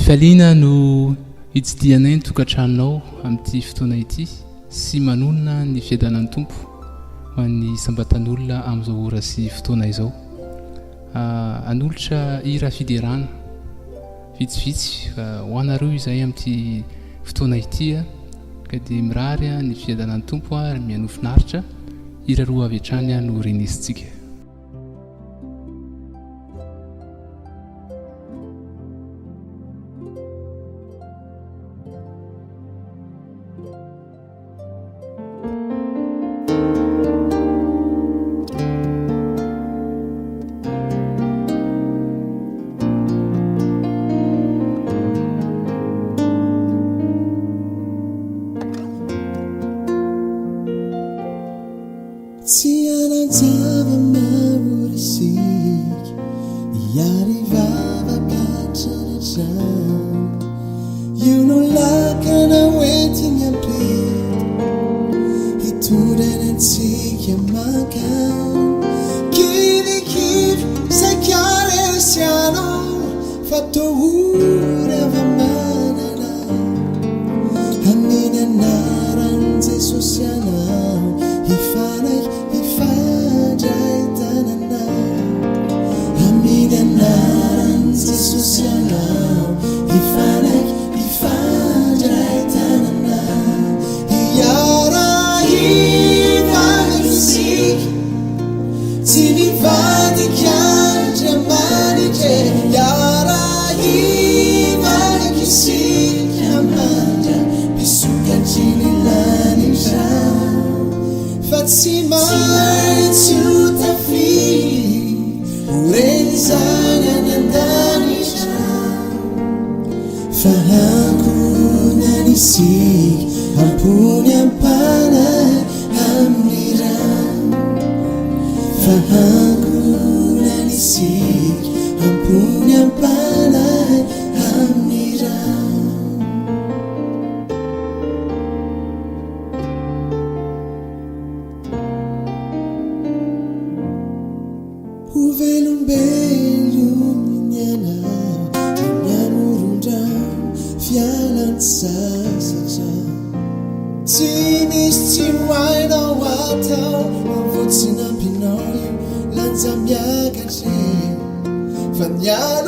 faliana no hitsidianay ny tokantranonao amin'ity fotoana ity sy manonona ny fiadanan'ny tompo ho an'ny sambatan'olona amin'izao ora sy fotoana izao. Anolotra hira fiderana vitsivitsy ho anareo izay amin'ity fotoana ity ka dia mirary ny fiadanan'ny tompo ary mianofinaritra hira roa avy hatrany no renisitsika. Oh, yeah,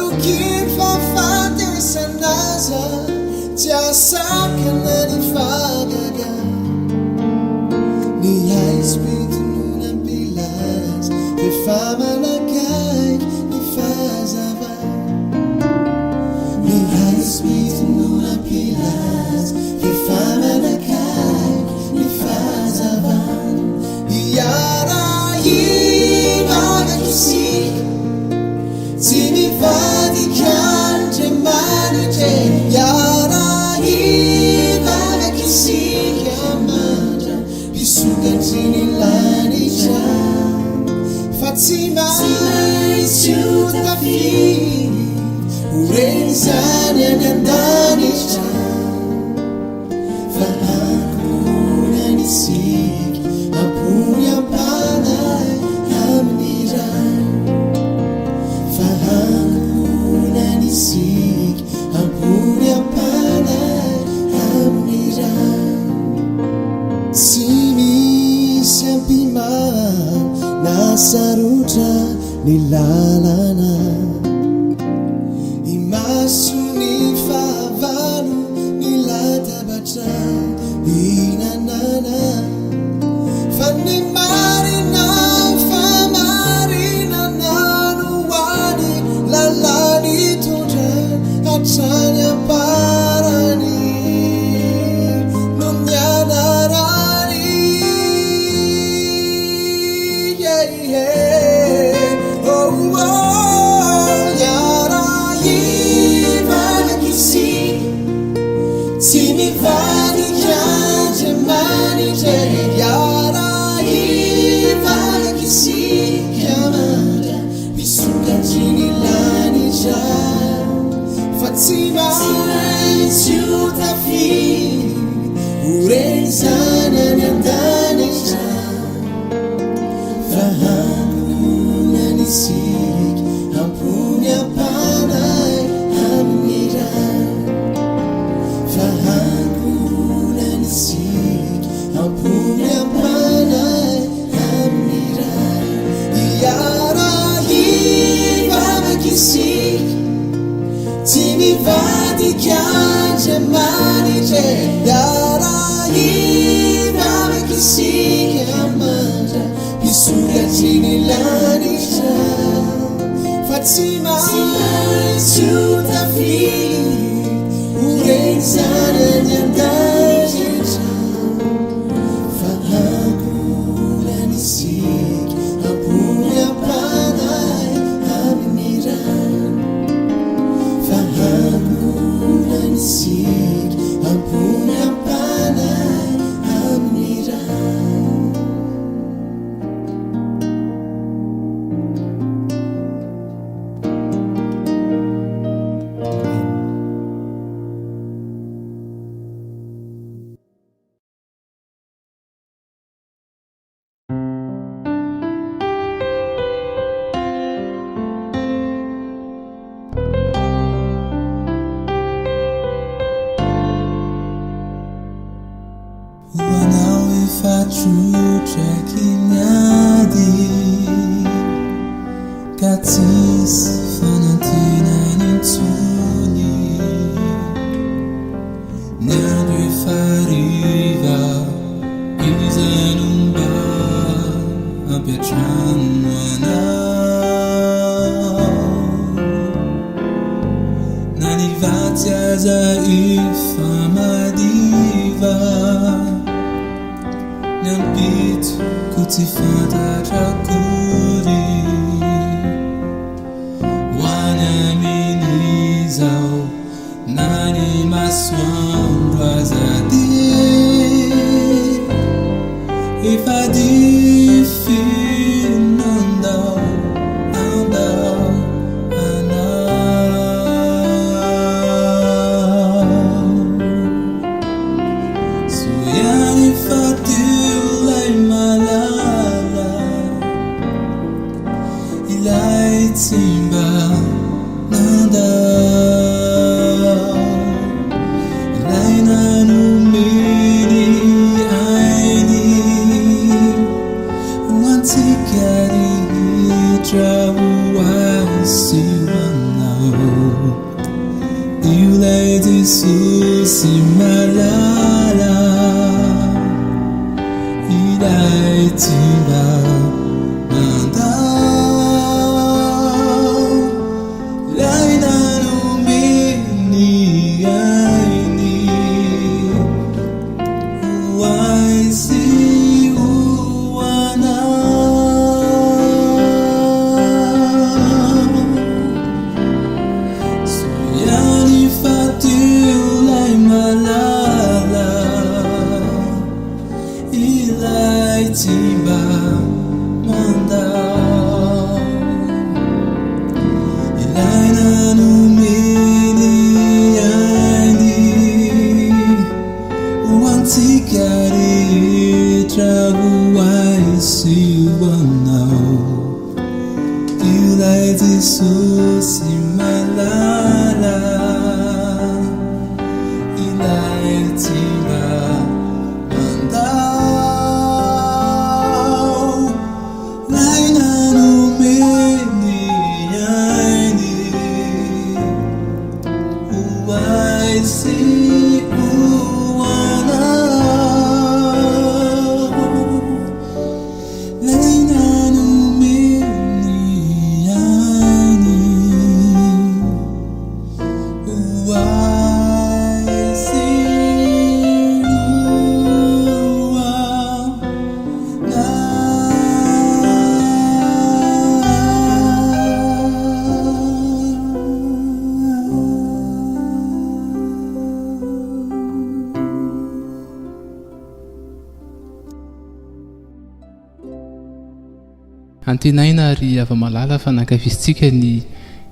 Antenaina ary ava-malala fa nankafizitsika ny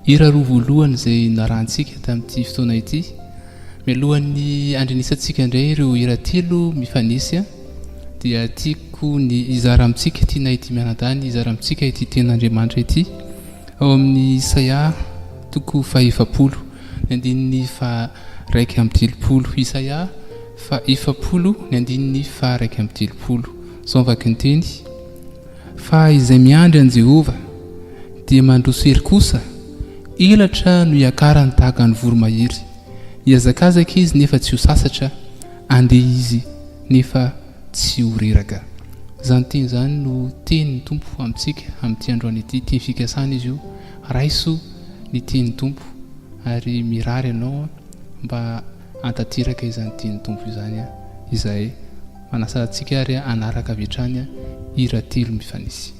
hira roa voalohany izay narantsika tamin'ity fotoana ity. Mialohan'ny andrinisantsika indray ireo hira telo mifanisy dia tiako ny izara amintsika ity na ity mianadahy ny izara amintsika ity ten'Andriamanitra ity ao amin'ny Isaia toko faha-efapolo ny andininy fa raiky amby telopolo. Isaia fa-efapolo ny andininy fa raiky amby telopolo. Zao vaky ny teny: fa izay miandry an Jehova dia mandroso hery kosa, elatra no hiakarany tahaka ny voromahery. Hiazakazaka izy nefa tsy ho sasatra, andeha izy nefa tsy ho reraka. Zany teny zany no tenin'ny Tompo amintsika amin'ity androany ity. Teny fikasana izy io raiso ny tiany tompo ary mirary ianao mba antatiraka izany tiany tompo izany izay manasa antsika ary hanaraka avy hatrany hira telo mifanisy.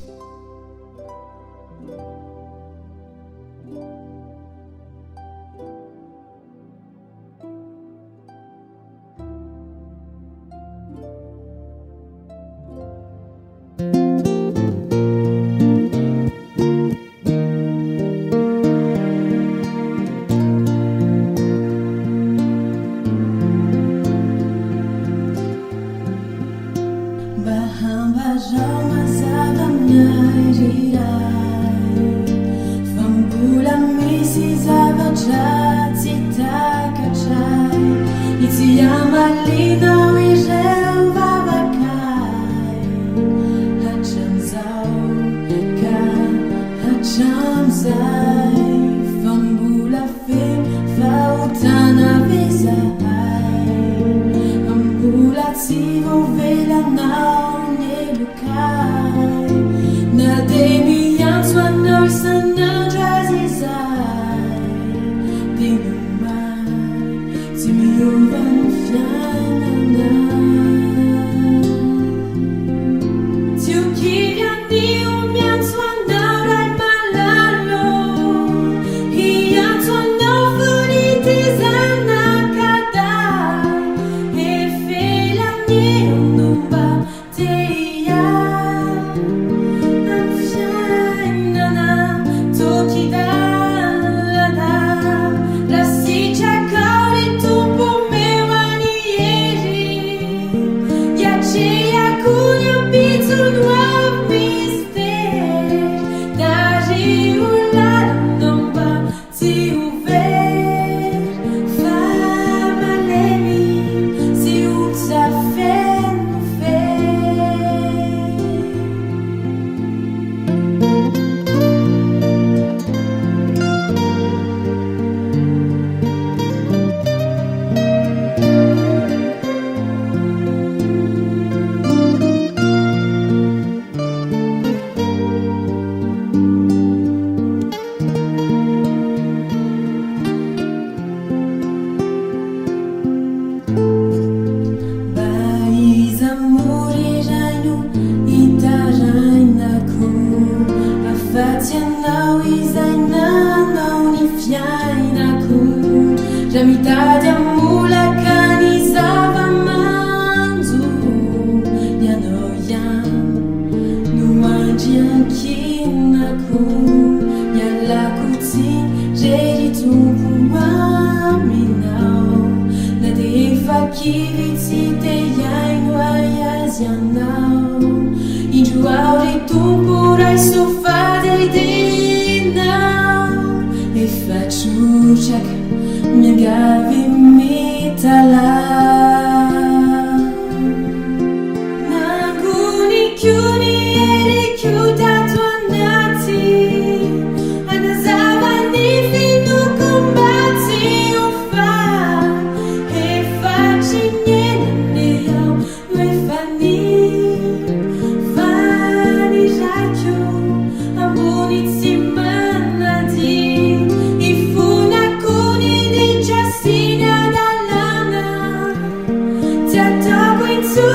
Jatuh ku itu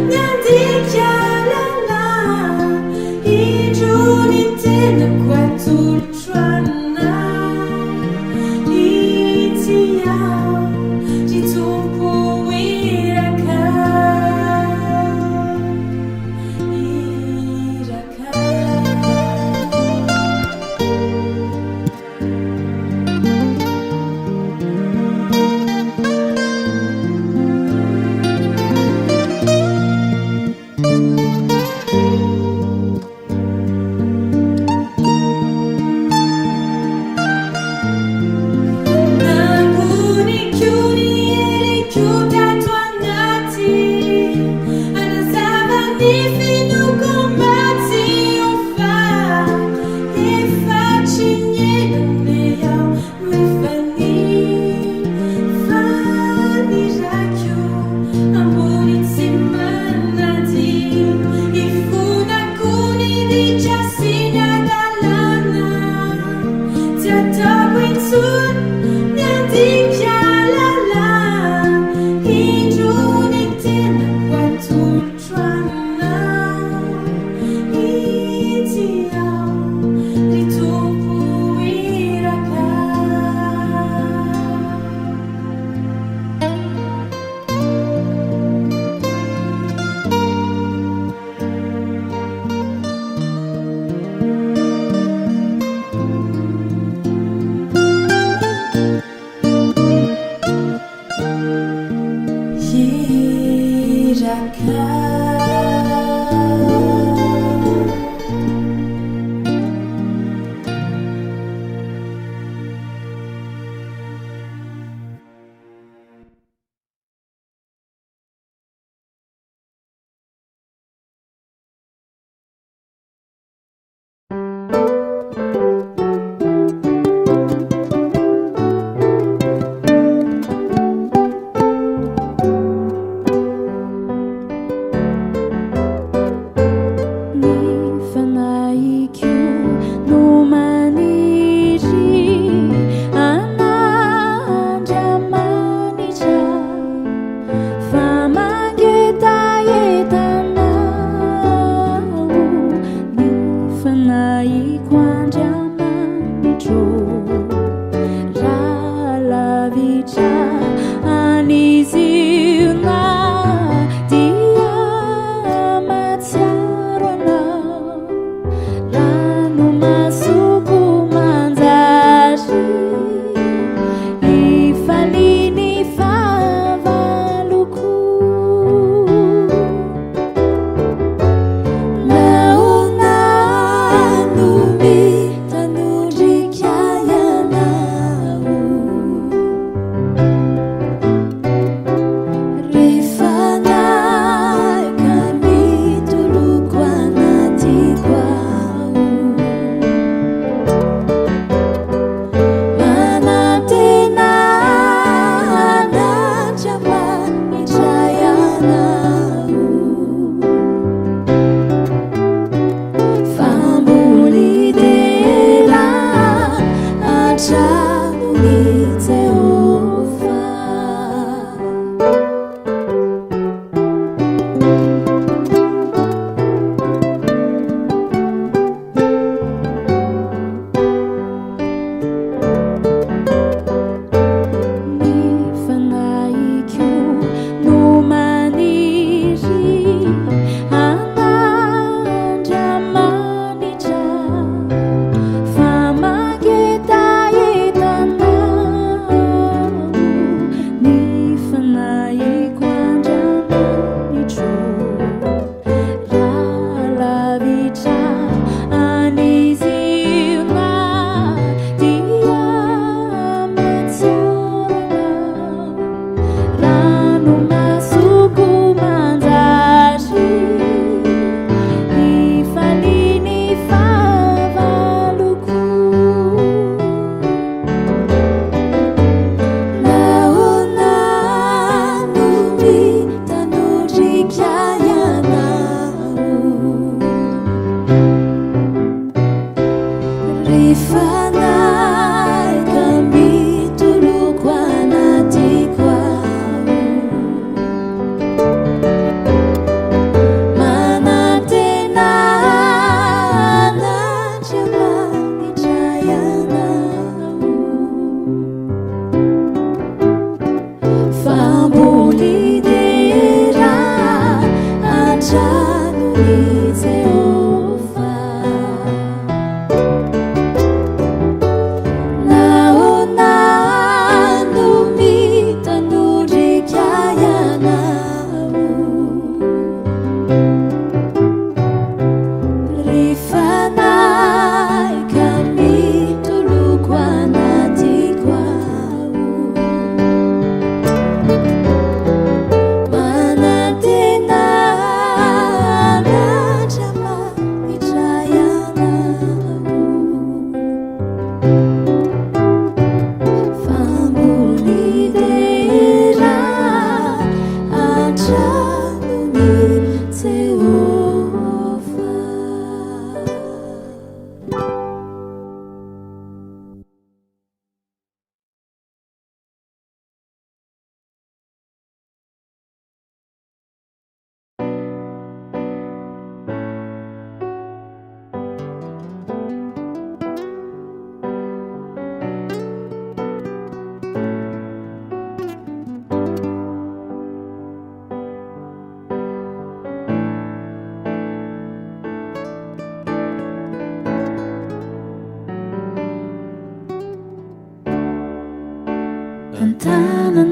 nanti jalan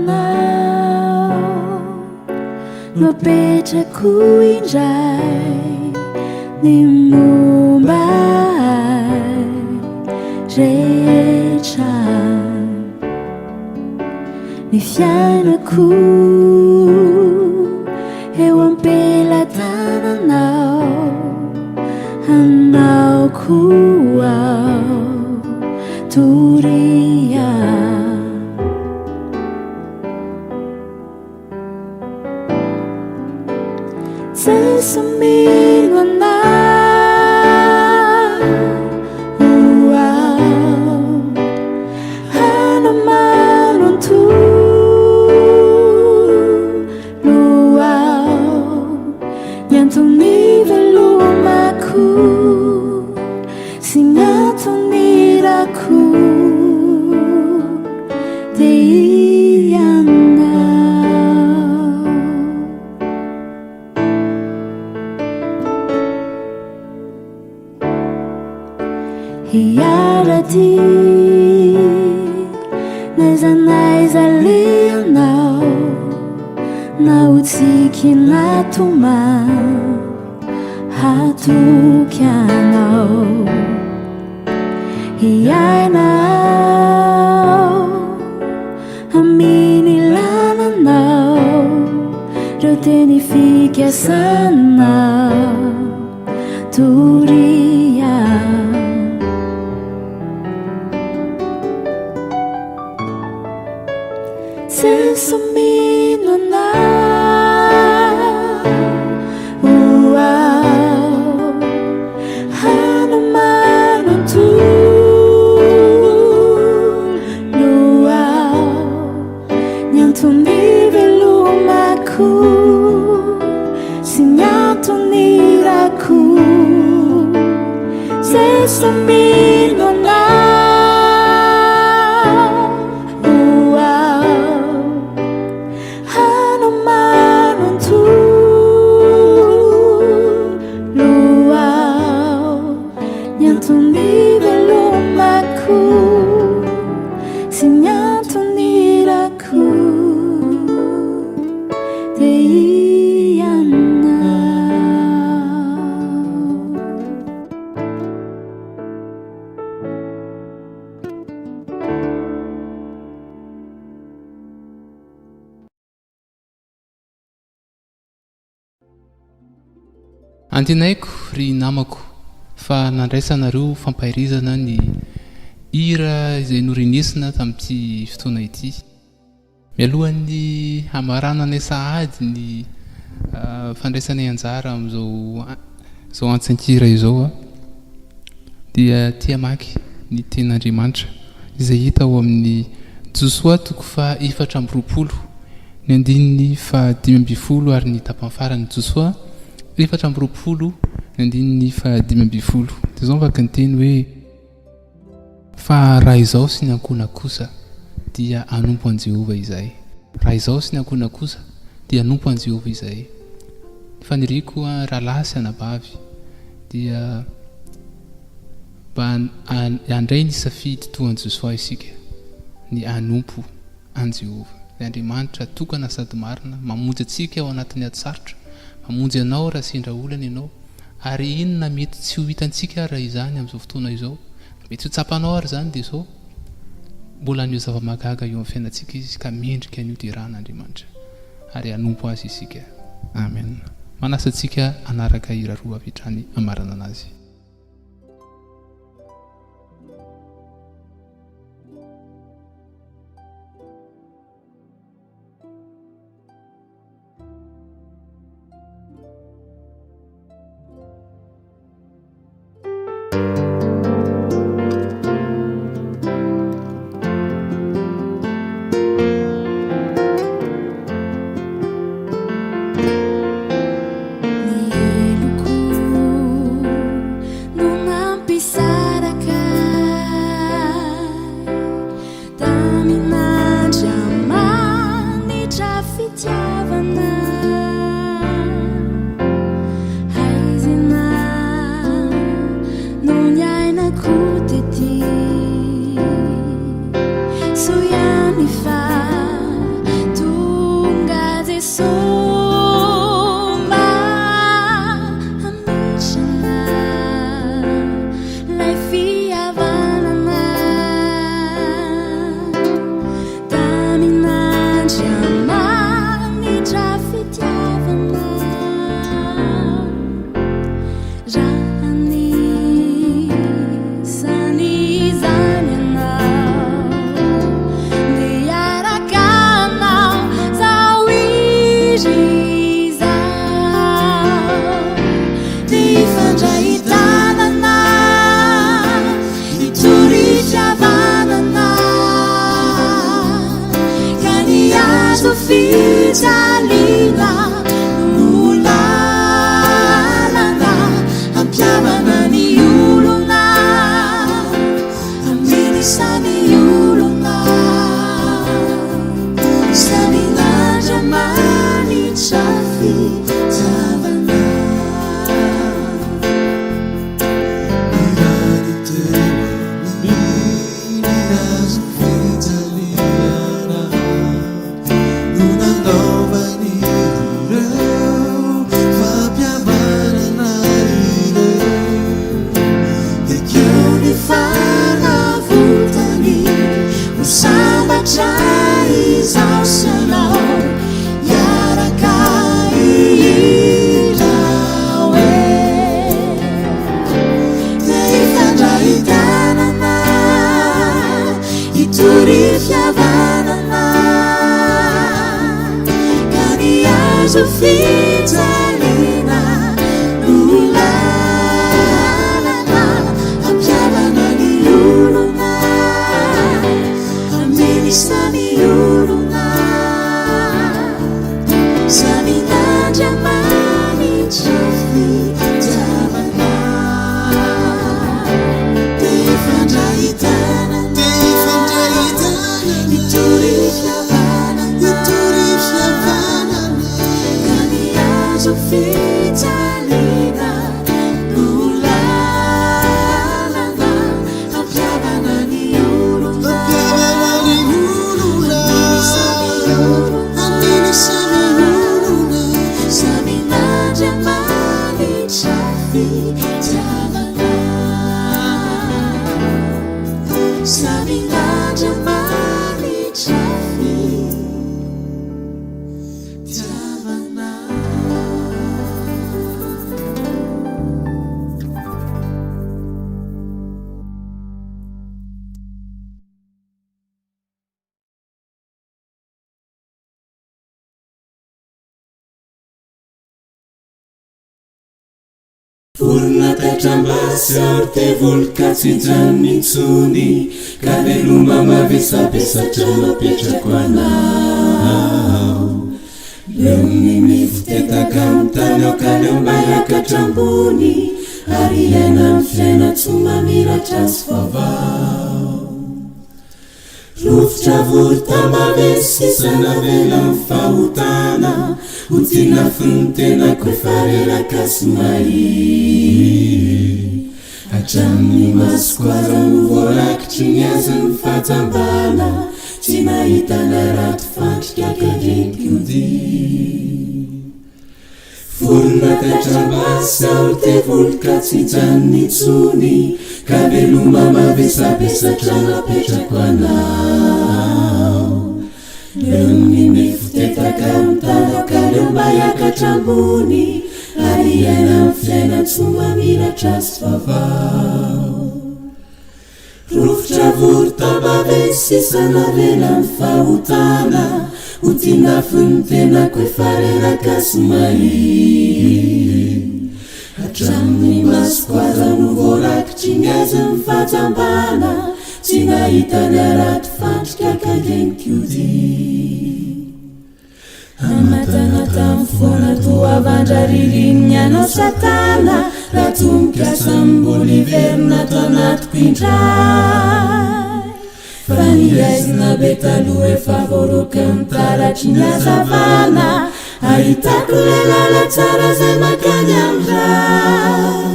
Antananao no apetrako indray ny momba rehetra ny fiainako eo ampelatananao hanao koa toria Sesumino na Hanaman tu Yantong nivelumaku Singatong niraku Hiarati Nezanaizalinao Nautsikinaatuma Hatukianao Hihainao Aminilananao Rotenifikiasanao Turia Sesumino na Hanaman tu Nyantong nivelumaku Singatong niraku Sesumino na Antinaiko ry namako fa nandraisanareo fampahirizana ny hira izay norinisina tamin'ity fotoana ity. Mialohan'ny hamaranana sahady ny fandraisana anjara amin'izao antsan-kira izao dia tia maky ny ten'Andriamanitra izay hita ao amin'ny Josoa 4:20 ny andininy 5:12 ary ny tapany farany Josoa 4:20 ny andininy 5:12 dia zao vaky ny teny hoe fa raha izao sy ny ankona kosa dia anompo an Jehova izay. Raha izao sy ny ankona kosa dia anompo an Jehova izay. Faniriko raha lahy sy anabavy dia andray ny safidy toan Jesosy isika ny anompo an Jehova. Ny Andriamanitra tokana sady marina mamonjy atsika ao anatin'ny atsarotra, mamonjy anao raha sendra olana ianao, ary inona mety tsy ho hitantsika raha izany amin'izao fotoana izao, mety ho tsapanao ary izany dia izao mbola an'io zava-magaga eo amin'ny fiainantsika izy ka mendrika an'io diran'Andriamanitra ary anompo azy isika. Amen. Manasa antsika hanaraka hira roa avy hatrany amarana anazy. Tratambasa te volkatsinjany intsony ka veloma mavesabesatra mapetrako anao leo miftetaka am'tany ao ka leo mbayakatra ambony ary iaina ny fiaina tsy mamiratra sy vavao rofotra vorota mavesisana vela ny fahotana ho tina finitenako efa reraka sy mahitsy hatramin'ny masikoarano voarakitry ny azy ny fahatambana tsy nahitana rato fandrika karekiody volona tatram-basa ao tevoloka tsy janony tsony ka veloma mavesabesatra napetrako anao leony mifotetaka mitanaka leo mba hiakatra ambony ary hiaina amin'ny fiainantsy mamiratra sy vavao rofotra vory tabave sisana velany fahotana ho tinafin'ny tenako efa reraka sy mahiny hatramin'ny masikoarano voarakitry ny azy ny fahatambana tsy nahitany arato fandrika kalenkiody amatana tamin'ny foana toavandra ririniny anao satana raha tombokasa mbola hiverina to anatiko indray fa niaizina be taloha efa voaroka mitaratry ny azavana ahitako le lala tsara zay makany amindray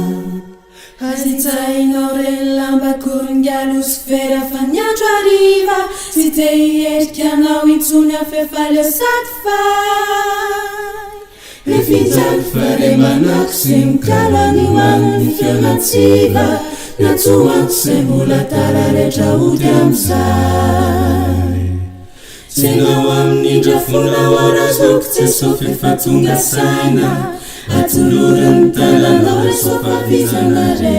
azitsainao reny lamba korongalo sy vera fa niandro ariva tsy te hieriky anao intsony afefaleo sady fay le finjalo fare manako sy mikalany hoaniny fionatsiva natsoako se mbola tara rehetra ody amizay tsenao amin'indra fona orazoko tsesofa efa tonga saina atolorany talanao resofavizana re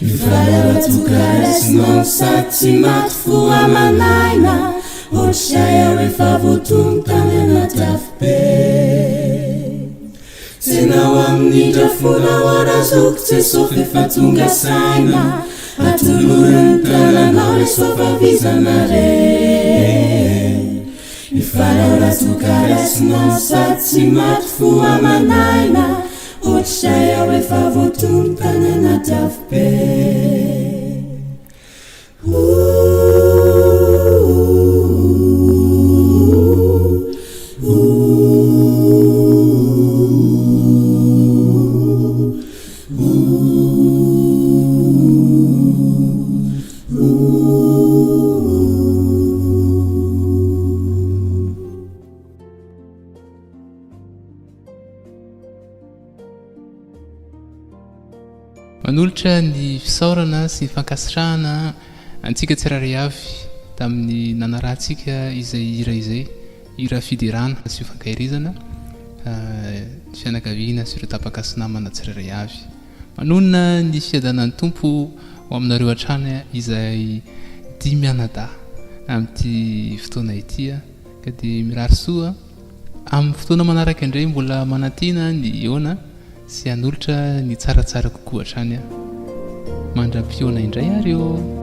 mifararatokarasynao sady tsy maty fo amanaina otrysay ao efa voatomy tany anaty afibe tsenao amin'indra fona orazoko tsesofa efa tonga saina atolorany talanao resofavizana re mifararatokarasynao sady tsy maty fo amanaina otrysay ao efa voatomy tany anaty afibe manolotra ny fisaorana sy ny fankasitrahana antsika tsirairay avy tamin'ny nanarahantsika izay hira izay hira fiderana sy fankairizana fianakaviana sy ireo tapaka sy namana tsirairay avy manonona ny fiadanan'ny tompo ho aminareo hatrany izay dimy anada amin'ity fotoana itya ka dia mirary soa amin'ny fotoana manaraka indray mbola manantina ny eona sy hanolotra ny tsaratsara kokoa hatrany mandram-piona indray ary eo